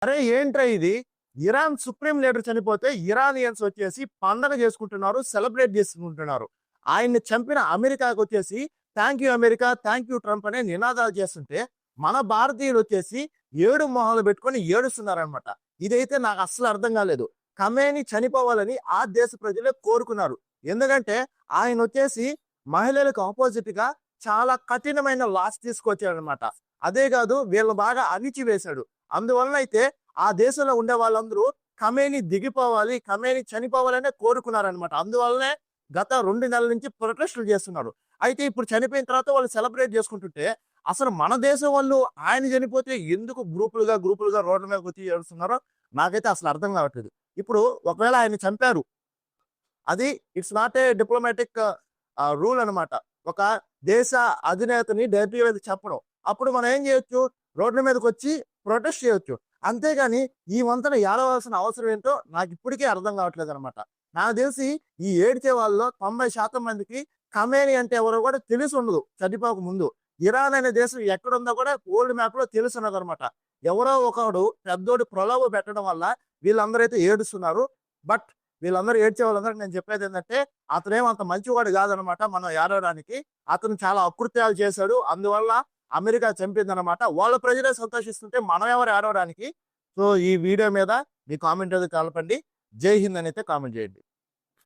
అరే ఏంట్రా ఇది? ఇరాన్ సుప్రీం లీడర్ చనిపోతే ఇరానియన్స్ వచ్చేసి పండగ చేసుకుంటున్నారు, సెలబ్రేట్ చేసుకుంటున్నారు. ఆయన్ని చంపిన అమెరికాకి వచ్చేసి thank you America, thank you Trump అనే నినాదాలు చేస్తుంటే, మన భారతీయులు వచ్చేసి ఏడు మొహాలు పెట్టుకొని ఏడుస్తున్నారనమాట. ఇదైతే నాకు అస్సలు అర్థం కాలేదు. ఖమేని చనిపోవాలని ఆ దేశ ప్రజలే కోరుకున్నారు. ఎందుకంటే ఆయన వచ్చేసి మహిళలకు ఆపోజిట్ గా చాలా కఠినమైన లాస్ తీసుకొచ్చాడనమాట. అదే కాదు వీళ్ళు బాగా అణిచివేశాడు. అందువలన అయితే ఆ దేశంలో ఉండే వాళ్ళందరూ ఖమేని దిగిపోవాలి, ఖమేని చనిపోవాలనే కోరుకున్నారనమాట. అందువల్లనే గత 2 నెలల నుంచి ప్రొటెస్టులు చేస్తున్నారు. అయితే ఇప్పుడు చనిపోయిన తర్వాత వాళ్ళు సెలబ్రేట్ చేసుకుంటుంటే, అసలు మన దేశం వాళ్ళు ఆయన చనిపోతే ఎందుకు గ్రూపులుగా రోడ్ల మీదకి వచ్చి ఏడుస్తున్నారో నాకైతే అసలు అర్థం కావట్లేదు. ఇప్పుడు ఒకవేళ ఆయన్ని చంపారు. అది it's not a diplomatic rule అనమాట. ఒక దేశ అధినేతని డైరెక్ట్‌గా వెళ్లి చెప్పడం. అప్పుడు మనం ఏం చేయొచ్చు? రోడ్ల మీదకొచ్చి ప్రొటెస్ట్ చేయొచ్చు. అంతేగాని ఈ వంతన ఏడవాల్సిన అవసరం ఏంటో నాకిప్పటికీ అర్థం కావట్లేదనమాట. నాకు తెలిసి ఈ ఏడ్చే వాళ్ళలో 90% మందికి ఖమేని అంటే ఎవరో కూడా తెలిసుండదు చనిపోక ముందు. ఇరాన్ అనే దేశం ఎక్కడుందో కూడా వరల్డ్ మ్యాప్‌లో తెలిసున్నదనమాట. ఎవరో ఒకడు పెద్దోడు ప్రలోభ పెట్టడం వల్ల వీళ్ళందరైతే ఏడుస్తున్నారు. బట్ వీళ్ళందరూ ఏడ్చే వాళ్ళందరికి నేను చెప్పేదేంటంటే, అతనేం అంత మంచివాడు కాదనమాట మనం ఏడవడానికి. అతను చాలా అకృత్యాలు చేశాడు. అందువల్ల అమెరికా చంపిందనమాట. వాళ్ళ ప్రజలే సంతోషిస్తుంటే మనం ఎవరు ఏడవడానికి? సో, ఈ వీడియో మీద మీ కామెంట్ అనేది తెలపండి. జై హింద్ అనైతే కామెంట్ చేయండి.